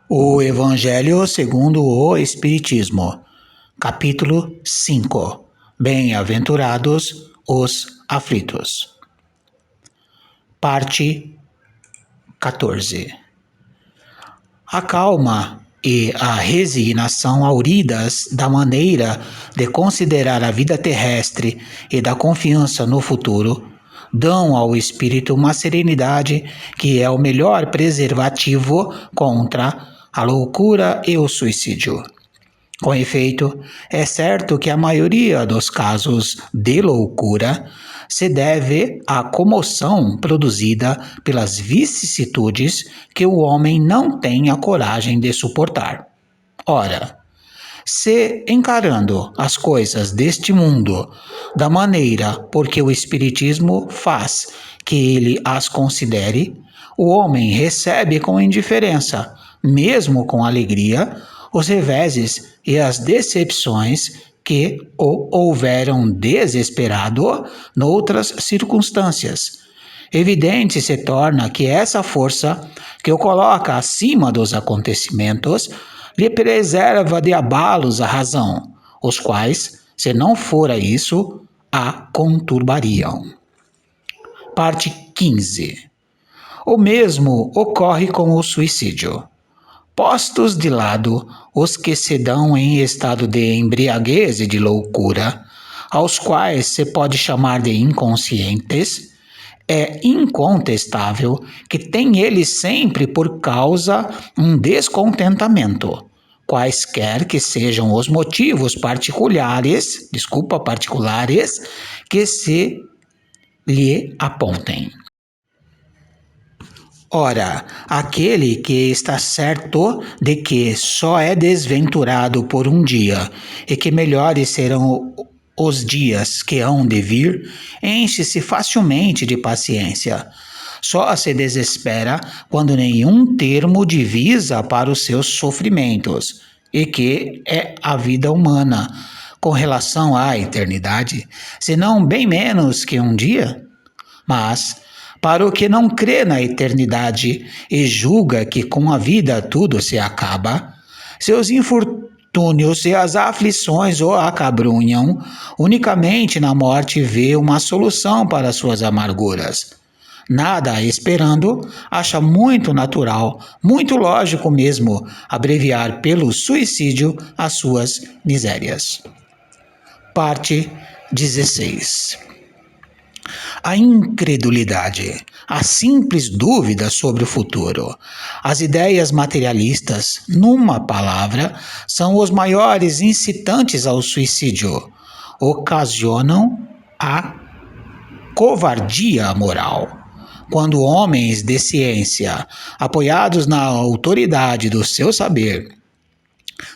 O Evangelho segundo o Espiritismo, capítulo 5. Bem-aventurados os aflitos. Parte 14. A calma e a resignação auridas da maneira de considerar a vida terrestre e da confiança no futuro dão ao espírito uma serenidade que é o melhor preservativo contra a loucura e o suicídio. Com efeito, é certo que a maioria dos casos de loucura se deve à comoção produzida pelas vicissitudes que o homem não tem a coragem de suportar. Ora, se encarando as coisas deste mundo da maneira por que o Espiritismo faz que ele as considere, o homem recebe com indiferença, mesmo com alegria, os reveses e as decepções que o houveram desesperado noutras circunstâncias. Evidente se torna que essa força que o coloca acima dos acontecimentos lhe preserva de abalos a razão, os quais, se não fora isso, a conturbariam. Parte 15. O mesmo ocorre com o suicídio. Postos de lado os que se dão em estado de embriaguez e de loucura, aos quais se pode chamar de inconscientes, é incontestável que tem eles sempre por causa um descontentamento, quaisquer que sejam os motivos particulares que se lhe apontem. Ora, aquele que está certo de que só é desventurado por um dia e que melhores serão os dias que hão de vir, enche-se facilmente de paciência. Só se desespera quando nenhum termo divisa para os seus sofrimentos, e que é a vida humana, com relação à eternidade, senão bem menos que um dia. Mas, para o que não crê na eternidade e julga que com a vida tudo se acaba, seus infortúnios e as aflições o acabrunham, unicamente na morte vê uma solução para suas amarguras. Nada esperando, acha muito natural, muito lógico mesmo, abreviar pelo suicídio as suas misérias. Parte 16. A incredulidade, a simples dúvida sobre o futuro, as ideias materialistas, numa palavra, são os maiores incitantes ao suicídio, ocasionam a covardia moral. Quando homens de ciência, apoiados na autoridade do seu saber,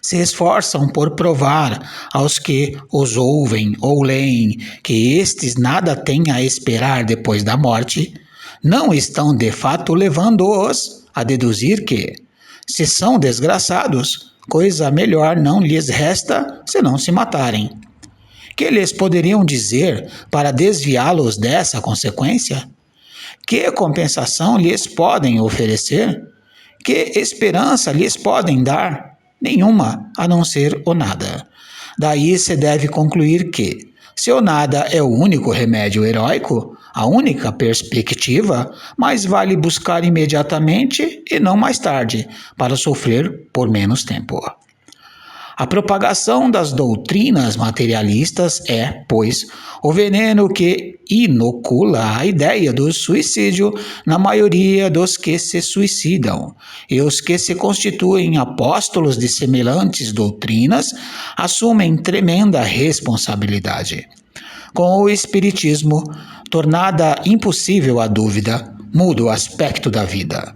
se esforçam por provar aos que os ouvem ou leem que estes nada têm a esperar depois da morte, não estão de fato levando-os a deduzir que, se são desgraçados, coisa melhor não lhes resta senão se matarem. Que lhes poderiam dizer para desviá-los dessa consequência? Que compensação lhes podem oferecer? Que esperança lhes podem dar? Nenhuma, a não ser o nada. Daí se deve concluir que, se o nada é o único remédio heróico, a única perspectiva, mais vale buscar imediatamente e não mais tarde, para sofrer por menos tempo. A propagação das doutrinas materialistas é, pois, o veneno que inocula a ideia do suicídio na maioria dos que se suicidam, e os que se constituem apóstolos de semelhantes doutrinas assumem tremenda responsabilidade. Com o Espiritismo, tornada impossível a dúvida, muda o aspecto da vida.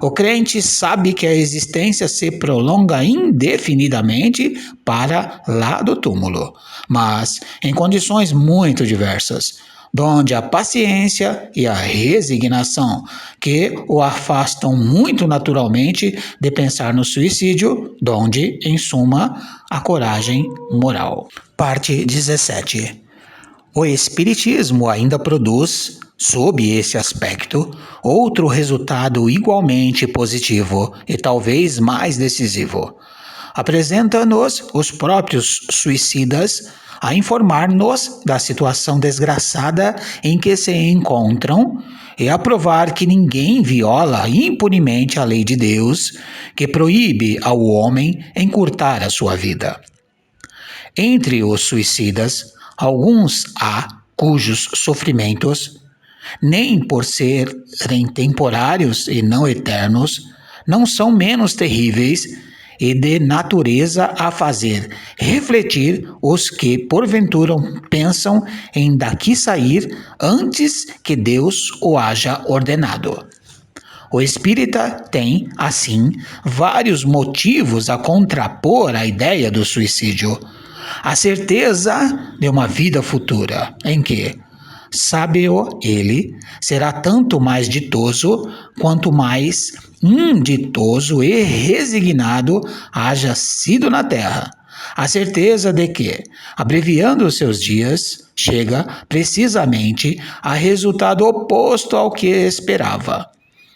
O crente sabe que a existência se prolonga indefinidamente para lá do túmulo, mas em condições muito diversas, donde a paciência e a resignação que o afastam muito naturalmente de pensar no suicídio, donde, em suma, a coragem moral. Parte 17. O Espiritismo ainda produz Sob esse aspecto, outro resultado igualmente positivo e talvez mais decisivo apresenta-nos os próprios suicidas a informar-nos da situação desgraçada em que se encontram e a provar que ninguém viola impunemente a lei de Deus, que proíbe ao homem encurtar a sua vida. Entre os suicidas, alguns há cujos sofrimentos, nem por serem temporários e não eternos, não são menos terríveis e de natureza a fazer refletir os que, porventura, pensam em daqui sair antes que Deus o haja ordenado. O espírita tem, assim, vários motivos a contrapor a ideia do suicídio. A certeza de uma vida futura, em que, sabe-o ele, será tanto mais ditoso quanto mais inditoso e resignado haja sido na terra. A certeza de que, abreviando os seus dias, chega precisamente a resultado oposto ao que esperava,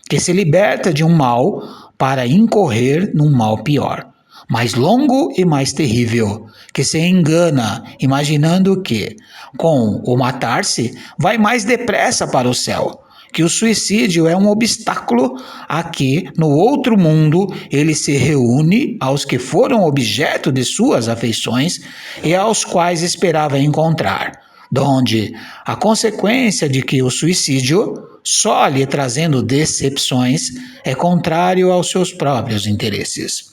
que se liberta de um mal para incorrer num mal pior, mais longo e mais terrível, que se engana imaginando que, com o matar-se, vai mais depressa para o céu, que o suicídio é um obstáculo a que, no outro mundo, ele se reúne aos que foram objeto de suas afeições e aos quais esperava encontrar, donde a consequência de que o suicídio, só lhe trazendo decepções, é contrário aos seus próprios interesses.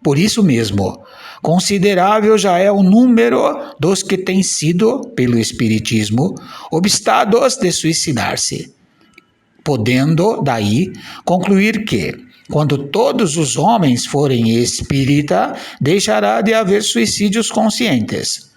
Por isso mesmo, considerável já é o número dos que têm sido, pelo Espiritismo, obstados de suicidar-se, podendo, daí, concluir que, quando todos os homens forem espírita, deixará de haver suicídios conscientes.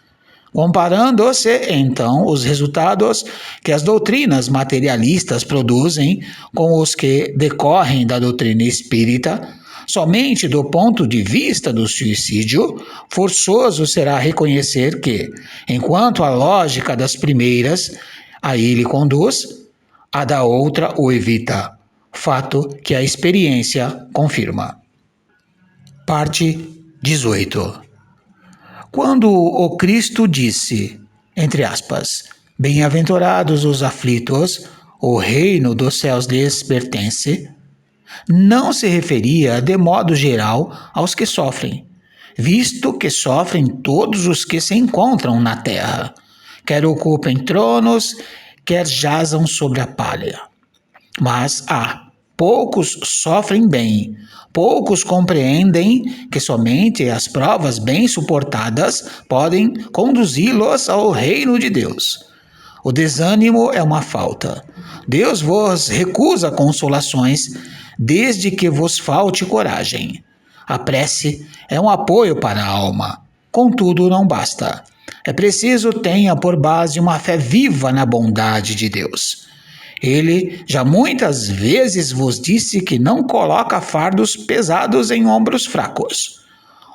Comparando-se, então, os resultados que as doutrinas materialistas produzem com os que decorrem da doutrina espírita, somente do ponto de vista do suicídio, forçoso será reconhecer que, enquanto a lógica das primeiras a ele conduz, a da outra o evita, fato que a experiência confirma. Parte 18. Quando o Cristo disse, entre aspas, bem-aventurados os aflitos, o reino dos céus lhes pertence, não se referia de modo geral aos que sofrem, visto que sofrem todos os que se encontram na terra, quer ocupem tronos, quer jazam sobre a palha. Mas poucos sofrem bem, poucos compreendem que somente as provas bem suportadas podem conduzi-los ao reino de Deus. O desânimo é uma falta. Deus vos recusa consolações, desde que vos falte coragem. A prece é um apoio para a alma. Contudo, não basta. É preciso tenha por base uma fé viva na bondade de Deus. Ele já muitas vezes vos disse que não coloca fardos pesados em ombros fracos.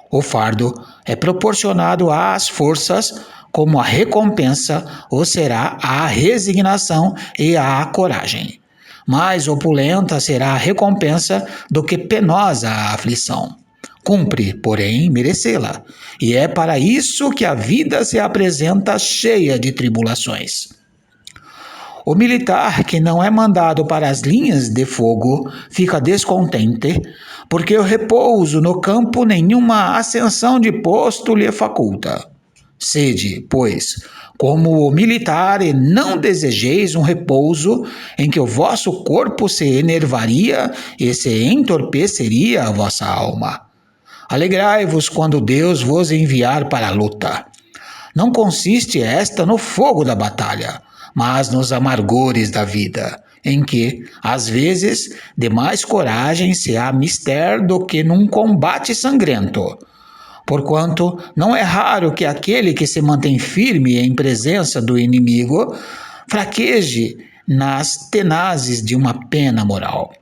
O fardo é proporcionado às forças, como a recompensa ou será a resignação e a coragem. Mais opulenta será a recompensa do que penosa a aflição. Cumpre, porém, merecê-la, e é para isso que a vida se apresenta cheia de tribulações. O militar que não é mandado para as linhas de fogo fica descontente, porque o repouso no campo nenhuma ascensão de posto lhe faculta. Sede, pois, como o militar e não desejeis um repouso em que o vosso corpo se enervaria e se entorpeceria a vossa alma. Alegrai-vos quando Deus vos enviar para a luta. Não consiste esta no fogo da batalha, mas nos amargores da vida, em que, às vezes, de mais coragem se há mister do que num combate sangrento. Porquanto não é raro que aquele que se mantém firme em presença do inimigo fraqueje nas tenazes de uma pena moral.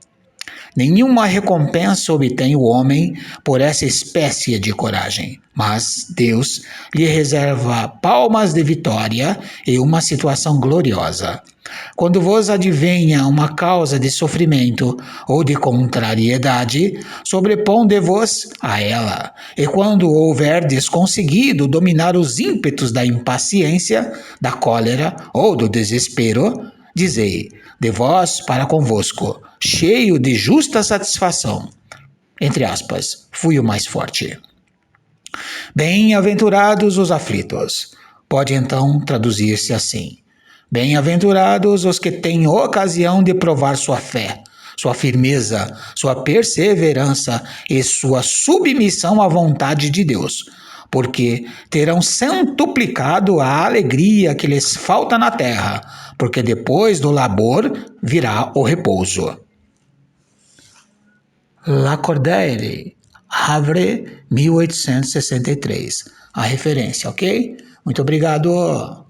Nenhuma recompensa obtém o homem por essa espécie de coragem, mas Deus lhe reserva palmas de vitória e uma situação gloriosa. Quando vos advenha uma causa de sofrimento ou de contrariedade, sobreponde-vos a ela. E quando houverdes conseguido dominar os ímpetos da impaciência, da cólera ou do desespero, dizei, de vós para convosco, cheio de justa satisfação. Entre aspas, fui o mais forte. Bem-aventurados os aflitos. Pode então traduzir-se assim: bem-aventurados os que têm ocasião de provar sua fé, sua firmeza, sua perseverança e sua submissão à vontade de Deus, porque terão centuplicado a alegria que lhes falta na terra, porque depois do labor virá o repouso. Lacordaire, Havre, 1863. A referência, ok? Muito obrigado.